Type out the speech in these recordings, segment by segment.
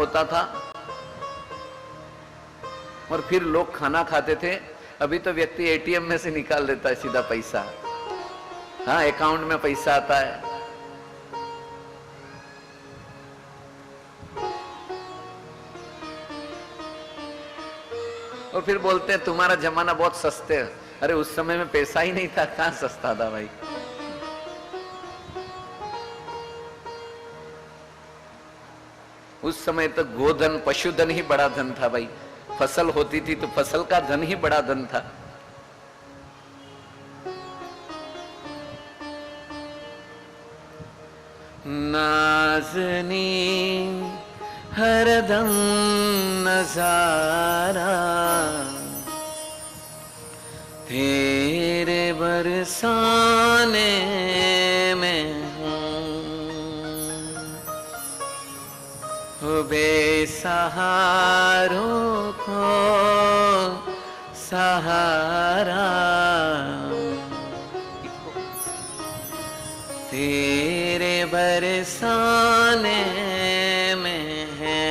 होता था और फिर लोग खाना खाते थे। अभी तो व्यक्ति एटीएम में से निकाल देता है सीधा पैसा। हाँ, अकाउंट में पैसा आता है। और फिर बोलते हैं तुम्हारा जमाना बहुत सस्ते है। अरे उस समय में पैसा ही नहीं था, कहां सस्ता था भाई। उस समय तो गोधन पशुधन ही बड़ा धन था भाई। फसल होती थी तो फसल का धन ही बड़ा धन था। नाज़नी हरदम नजारा तेरे बरसाने में हूँ, बेसहारों को सहारा तेरे बरसाने में है।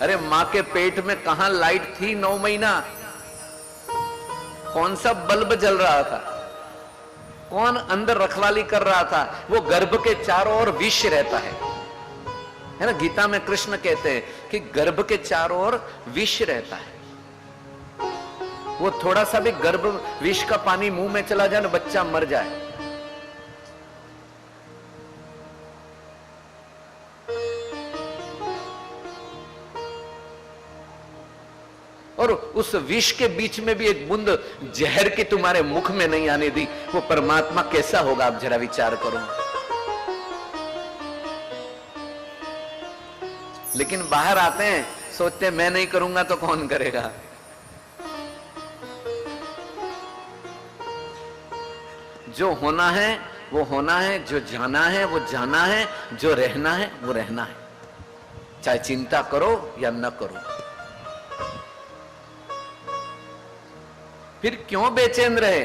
अरे माँ के पेट में कहां लाइट थी 9 महीना? कौन सा बल्ब जल रहा था? कौन अंदर रखवाली कर रहा था? वो गर्भ के चारों ओर विष रहता है ना। गीता में कृष्ण कहते हैं कि गर्भ के चारों ओर विष रहता है। वो थोड़ा सा भी गर्भ विष का पानी मुंह में चला जाए ना, बच्चा मर जाए। और उस विष के बीच में भी एक बूंद जहर की तुम्हारे मुख में नहीं आने दी, वो परमात्मा कैसा होगा? आप जरा विचार करो। लेकिन बाहर आते हैं, सोचते हैं मैं नहीं करूंगा तो कौन करेगा। जो होना है वो होना है, जो जाना है वो जाना है, जो रहना है वो रहना है, चाहे चिंता करो या न करो। फिर क्यों बेचैन रहे?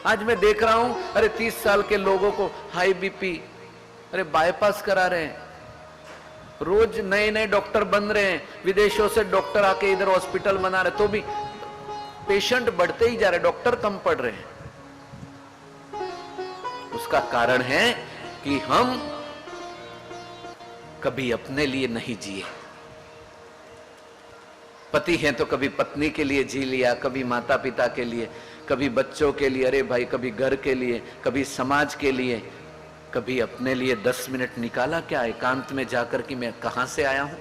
आज मैं देख रहा हूं, अरे 30 साल के लोगों को हाई बीपी, अरे बाईपास करा रहे हैं। रोज नए नए डॉक्टर बन रहे हैं, विदेशों से डॉक्टर आके इधर हॉस्पिटल बना रहे, तो भी पेशेंट बढ़ते ही जा रहे, डॉक्टर कम पड़ रहे हैं। उसका कारण है कि हम कभी अपने लिए नहीं जिए। पति हैं तो कभी पत्नी के लिए जी लिया, कभी माता पिता के लिए, कभी बच्चों के लिए, अरे भाई कभी घर के लिए, कभी समाज के लिए, कभी अपने लिए 10 मिनट निकाला क्या एकांत में जाकर कि मैं कहां से आया हूं?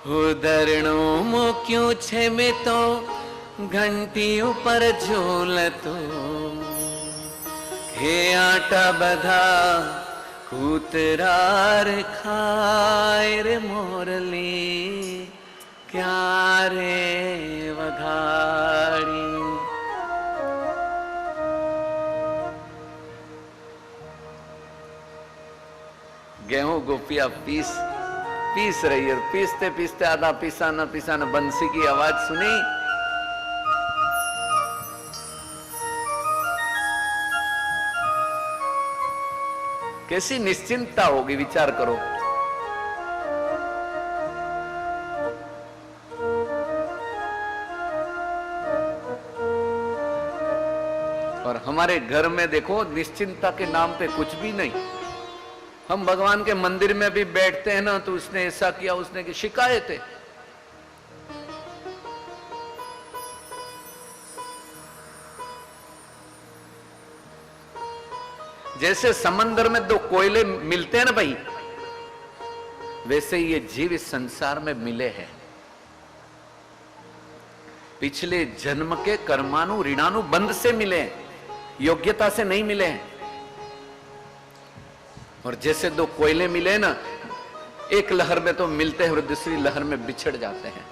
उदरणों मो क्यों छे में तो घंटी ऊपर झूलतो, हे आटा बधा कूतरार खाए रे मोरली क्या रे वघाड़ी। गेहूं गोपिया पीस रही है, पीसते पीसते आधा पीसा न बंसी की आवाज सुनी। कैसी निश्चिंतता होगी, विचार करो। और हमारे घर में देखो, निश्चिंतता के नाम पे कुछ भी नहीं। हम भगवान के मंदिर में भी बैठते हैं ना, तो उसने ऐसा किया, उसने की शिकायतें। जैसे समंदर में 2 कोयले मिलते हैं ना भाई, वैसे ही ये जीव इस संसार में मिले हैं। पिछले जन्म के कर्मानु ऋणानु बंध से मिले, योग्यता से नहीं मिले हैं। और जैसे 2 कोयले मिले ना, एक लहर में तो मिलते हैं और दूसरी लहर में बिछड़ जाते हैं।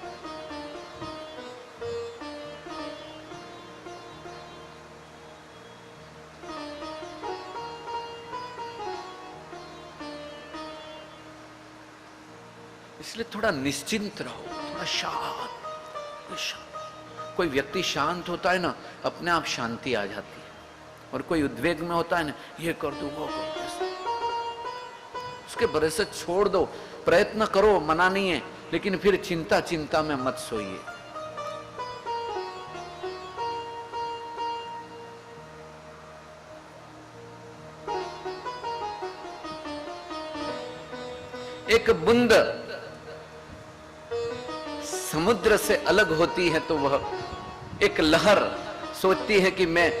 इसलिए थोड़ा निश्चिंत रहो, थोड़ा शांत। कोई व्यक्ति शांत होता है ना, अपने आप शांति आ जाती है। और कोई उद्वेग में होता है ना, ये कर दो वो कर दो, उसके भरोसे छोड़ दो। प्रयत्न करो, मना नहीं है, लेकिन फिर चिंता चिंता में मत सोइए। एक बूंद समुद्र से अलग होती है तो वह एक लहर सोचती है कि मैं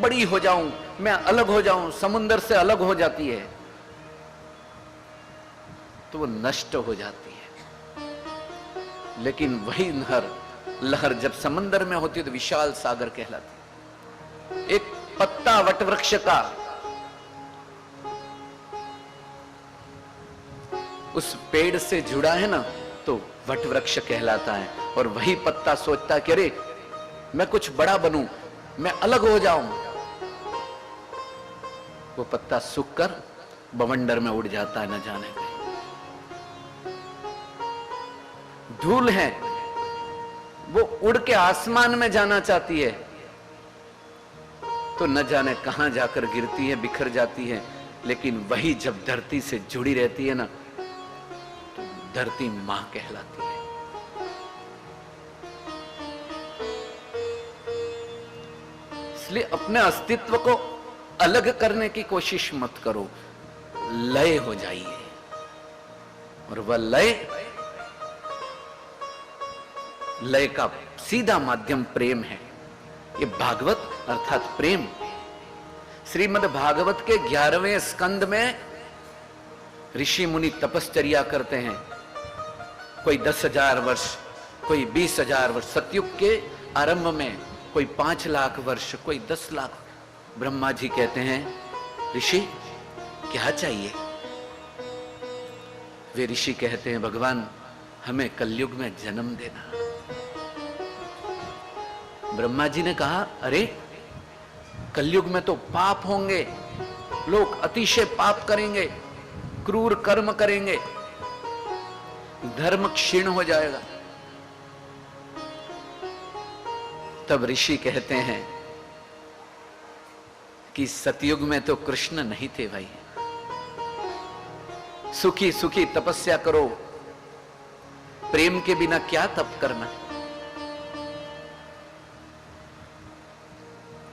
बड़ी हो जाऊं, मैं अलग हो जाऊं, समुद्र से अलग हो जाती है तो वो नष्ट हो जाती है। लेकिन वही लहर जब समंदर में होती है तो विशाल सागर कहलाती है। एक पत्ता वटवृक्ष का उस पेड़ से जुड़ा है ना तो वटवृक्ष कहलाता है। और वही पत्ता सोचता है कि अरे मैं कुछ बड़ा बनूं, मैं अलग हो जाऊं, वो पत्ता सूखकर बवंडर में उड़ जाता है, न जाने कहीं। धूल है, वो उड़ के आसमान में जाना चाहती है तो न जाने कहां जाकर गिरती है, बिखर जाती है। लेकिन वही जब धरती से जुड़ी रहती है ना तो धरती मां कहलाती है। इसलिए अपने अस्तित्व को अलग करने की कोशिश मत करो, लय हो जाइए। और वह लय का सीधा माध्यम प्रेम है। ये भागवत अर्थात प्रेम। श्रीमद् भागवत के 11वें स्कंद में ऋषि मुनि तपश्चर्या करते हैं। कोई 10,000 वर्ष, कोई 20,000 वर्ष। सतयुग के आरंभ में कोई 5 लाख वर्ष, कोई 10 लाख। ब्रह्मा जी कहते हैं ऋषि क्या चाहिए? वे ऋषि कहते हैं भगवान हमें कलयुग में जन्म देना। ब्रह्मा जी ने कहा अरे कलयुग में तो पाप होंगे, लोग अतिशय पाप करेंगे, क्रूर कर्म करेंगे, धर्म क्षीण हो जाएगा। तब ऋषि कहते हैं कि सतयुग में तो कृष्ण नहीं थे भाई, सुखी सुखी तपस्या करो, प्रेम के बिना क्या तप करना।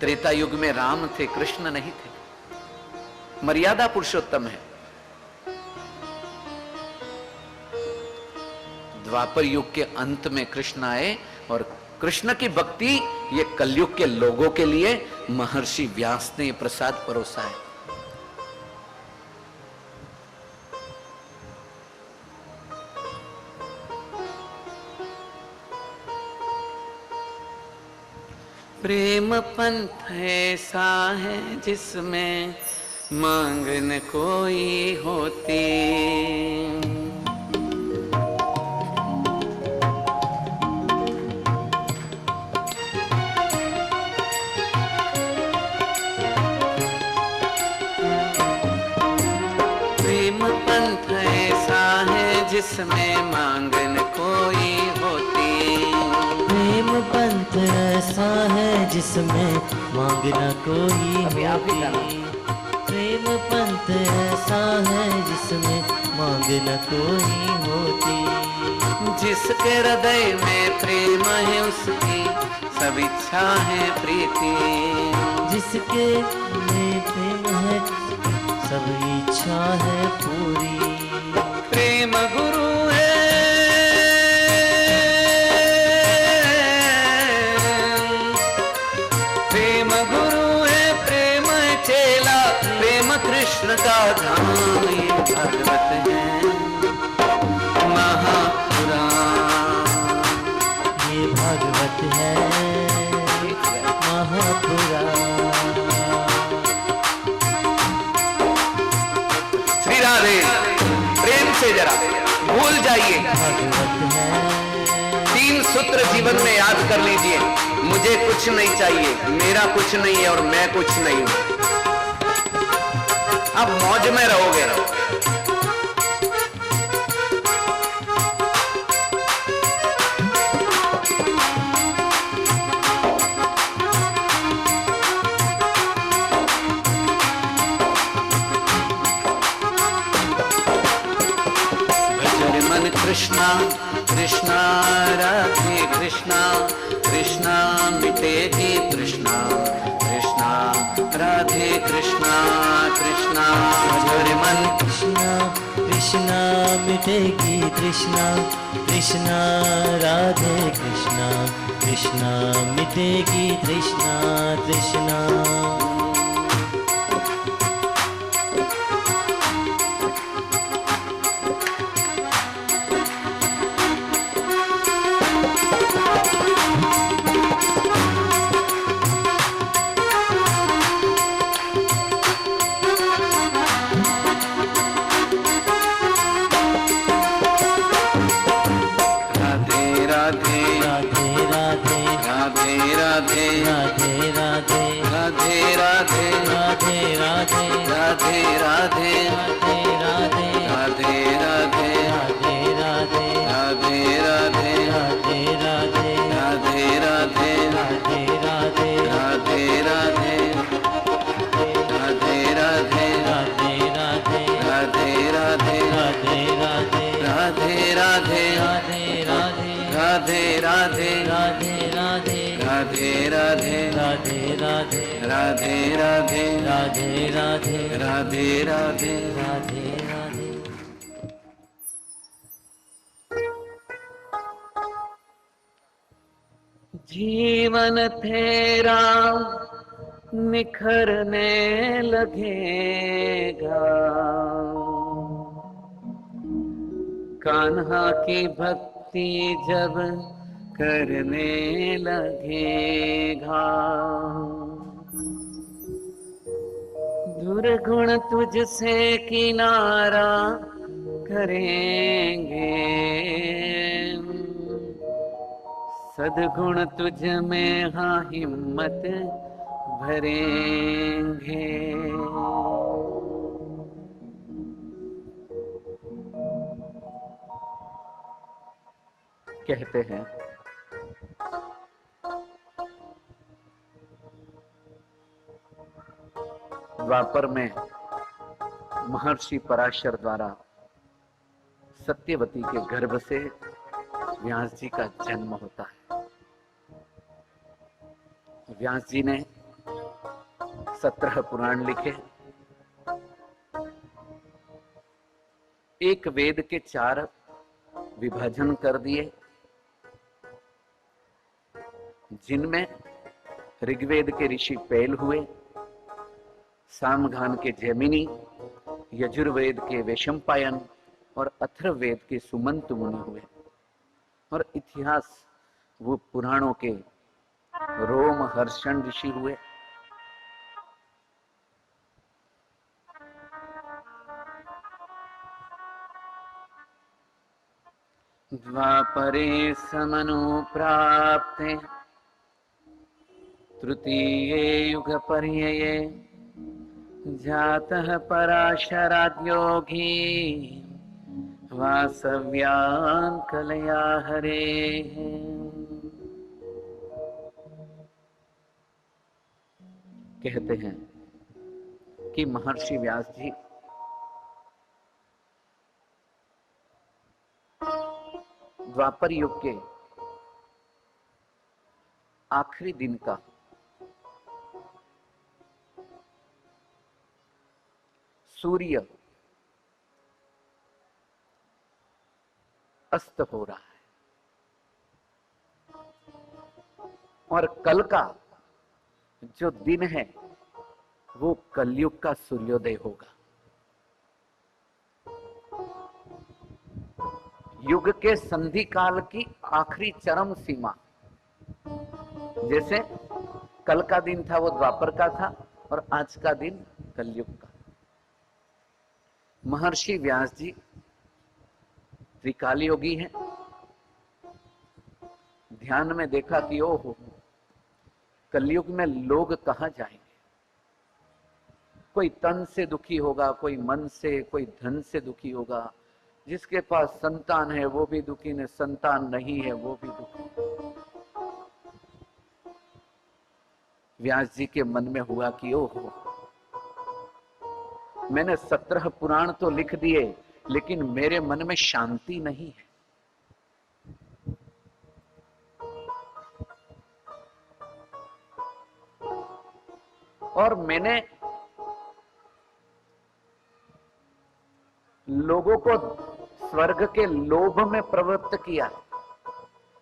त्रेता युग में राम थे, कृष्ण नहीं थे। मर्यादा पुरुषोत्तम है। द्वापर युग के अंत में कृष्ण आए और कृष्ण की भक्ति ये कलयुग के लोगों के लिए महर्षि व्यास ने प्रसाद परोसा है। प्रेम पंथ ऐसा है जिसमें मांग न कोई होती। प्रेम पंथ ऐसा है जिसमें मांग न कोई होती। प्रेम पंथ ऐसा है जिसमें मांग न कोई होती। प्रेम पंथ ऐसा है जिसमें मांग न कोई होती। जिसके हृदय में प्रेम है उसकी सब इच्छा है प्रीति। जिसके में प्रेम है सब इच्छा है पूरी। प्रेम गुरु है, कृष्ण का धाम ये भागवत है महापुराण। ये भागवत है महापुराण। श्री राधे प्रेम से जरा भूल जाइए। भागवत है 3 सूत्र जीवन में याद कर लीजिए। मुझे कुछ नहीं चाहिए, मेरा कुछ नहीं है और मैं कुछ नहीं हूं। आप मौज में रहोगे। कृष्णा कृष्णा राधे कृष्णा कृष्णा मिटेगी तृष्णा कृष्णा राधे कृष्णा कृष्णा मेरे मन कृष्णा कृष्णा मिटेगी तृष्णा कृष्णा राधे कृष्णा कृष्णा मिटेगी तृष्णा तृष्णा। जीवन तेरा निखरने लगेगा, कान्हा की भक्ति जब करने लगेगा। दुर्गुण तुझसे किनारा करेंगे, सद्गुण तुझ में हाँ हिम्मत भरेंगे। कहते हैं द्वापर में महर्षि पराशर द्वारा सत्यवती के गर्भ से व्यास जी का जन्म होता है। व्यास जी ने 17 पुराण लिखे, एक वेद के 4 विभाजन कर दिए, जिनमें ऋग्वेद के ऋषि पैल हुए, सामगान के जैमिनी, यजुर्वेद के वैशंपायन और अथर्ववेद के सुमंत मुनि हुए, और इतिहास वो पुराणों के रोम हर्षण ऋषि हुए। द्वापरे समनुप्राप्ते तृतीये युगपर्यये जातः पराशराद्योगी वासव्यान् कलया हरेः। कहते हैं कि महर्षि व्यास जी द्वापर युग के आखिरी दिन का सूर्य अस्त हो रहा है और कल का जो दिन है वो कलयुग का सूर्योदय होगा। युग के संधि काल की आखिरी चरम सीमा, जैसे कल का दिन था वो द्वापर का था और आज का दिन कलयुग का। महर्षि व्यास जी त्रिकाल योगी हैं। ध्यान में देखा कि ओहो, कलयुग में लोग कहां जाएंगे। कोई तन से दुखी होगा, कोई मन से, कोई धन से दुखी होगा। जिसके पास संतान है वो भी दुखी ने, संतान नहीं है वो भी दुखी। व्यास जी के मन में हुआ कि ओहो, मैंने 17 पुराण तो लिख दिए लेकिन मेरे मन में शांति नहीं है। और मैंने लोगों को स्वर्ग के लोभ में प्रवृत्त किया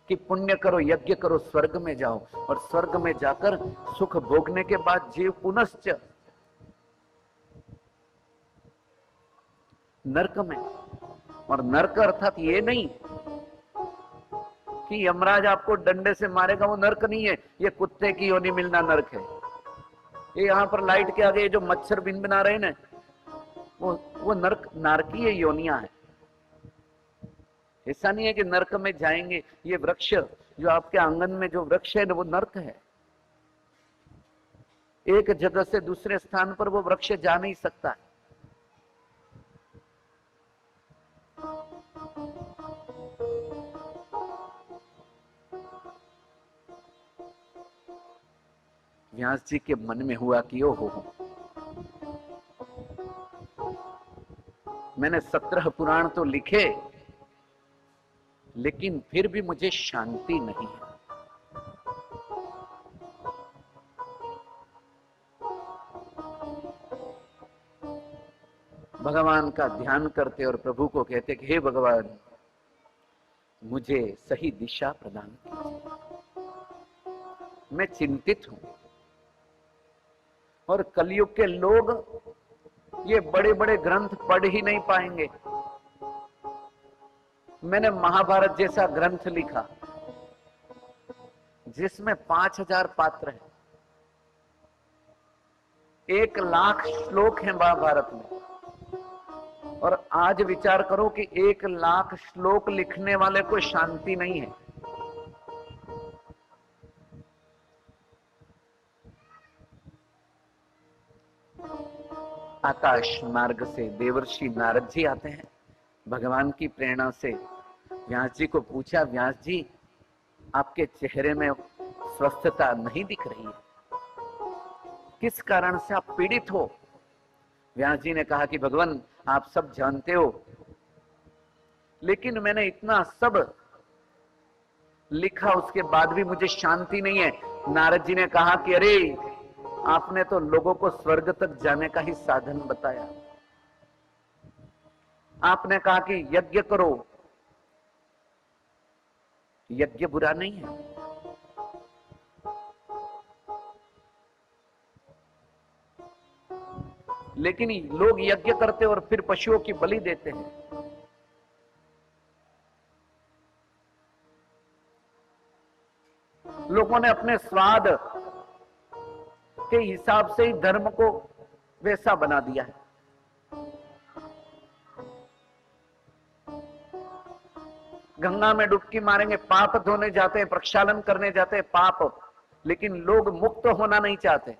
कि पुण्य करो, यज्ञ करो, स्वर्ग में जाओ, और स्वर्ग में जाकर सुख भोगने के बाद जीव पुनश्च नरक में। और नरक अर्थात ये नहीं कि यमराज आपको डंडे से मारेगा, वो नरक नहीं है। ये कुत्ते की योनि मिलना नरक है। ये यहां पर लाइट के आगे जो मच्छर बिन बना रहे हैं ना, वो नरक, नारकीय योनियां है। ऐसा नहीं है कि नरक में जाएंगे। ये वृक्ष जो आपके आंगन में जो वृक्ष है ना, वो नरक है। एक जगह से दूसरे स्थान पर वो वृक्ष जा नहीं सकता है। व्यास जी के मन में हुआ कि ओ हो, मैंने 17 पुराण तो लिखे, लेकिन फिर भी मुझे शांति नहीं है। भगवान का ध्यान करते और प्रभु को कहते कि हे भगवान, मुझे सही दिशा प्रदान कीजिए, मैं चिंतित हूं। और कलयुग के लोग ये बड़े बड़े ग्रंथ पढ़ ही नहीं पाएंगे। मैंने महाभारत जैसा ग्रंथ लिखा जिसमें 5000 पात्र हैं, 1,00,000 श्लोक हैं महाभारत में। और आज विचार करो कि 1,00,000 श्लोक लिखने वाले को शांति नहीं है। आकाश मार्ग से देवर्षि नारद जी आते हैं। भगवान की प्रेरणा से व्यास जी को पूछा, व्यास जी आपके चेहरे में स्वस्थता नहीं दिख रही है, किस कारण से आप पीड़ित हो? व्यास जी ने कहा कि भगवान आप सब जानते हो, लेकिन मैंने इतना सब लिखा, उसके बाद भी मुझे शांति नहीं है। नारद जी ने कहा कि अरे, आपने तो लोगों को स्वर्ग तक जाने का ही साधन बताया। आपने कहा कि यज्ञ करो, यज्ञ बुरा नहीं है, लेकिन लोग यज्ञ करते और फिर पशुओं की बलि देते हैं। लोगों ने अपने स्वाद के हिसाब से ही धर्म को वैसा बना दिया है। गंगा में डुबकी मारेंगे, पाप धोने जाते हैं, प्रक्षालन करने जाते हैं, पाप, लेकिन लोग मुक्त होना नहीं चाहते।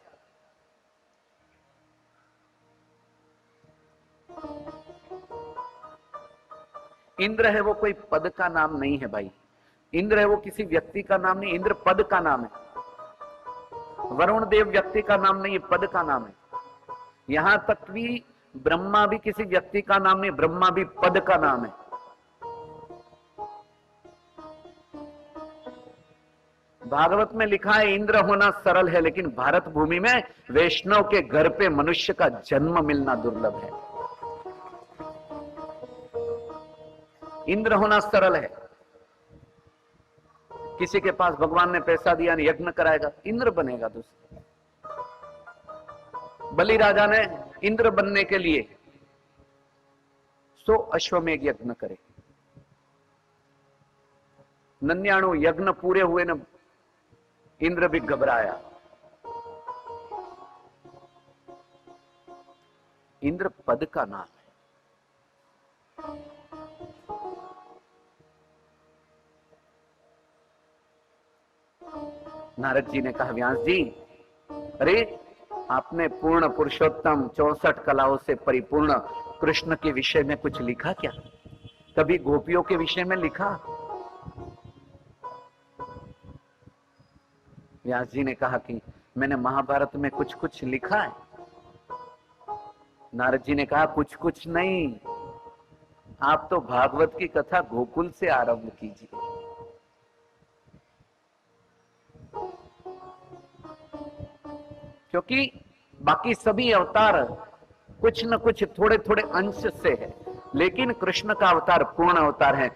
इंद्र है वो कोई पद का नाम नहीं है भाई। इंद्र है वो किसी व्यक्ति का नाम नहीं, इंद्र पद का नाम है। वरुण देव व्यक्ति का नाम नहीं, पद का नाम है। यहां तक भी ब्रह्मा भी किसी व्यक्ति का नाम नहीं, ब्रह्मा भी पद का नाम है। भागवत में लिखा है इंद्र होना सरल है, लेकिन भारत भूमि में वैष्णव के घर पे मनुष्य का जन्म मिलना दुर्लभ है। इंद्र होना सरल है। किसी के पास भगवान ने पैसा दिया, यज्ञ कराएगा, इंद्र बनेगा दूसरा। बलि राजा ने इंद्र बनने के लिए 100 अश्वमेघ यज्ञ करे। 99 यज्ञ पूरे हुए न, इंद्र भी घबराया। इंद्र पद का नाम है। नारद जी ने कहा, व्यास जी, अरे आपने पूर्ण पुरुषोत्तम 64 कलाओं से परिपूर्ण कृष्ण के विषय में कुछ लिखा क्या? कभी गोपियों के विषय में लिखा? व्यास जी ने कहा कि मैंने महाभारत में कुछ कुछ लिखा है। नारद जी ने कहा, कुछ कुछ नहीं, आप तो भागवत की कथा गोकुल से आरंभ कीजिए। क्योंकि बाकी सभी अवतार कुछ न कुछ थोड़े थोड़े अंश से है, लेकिन कृष्ण का अवतार पूर्ण अवतार है।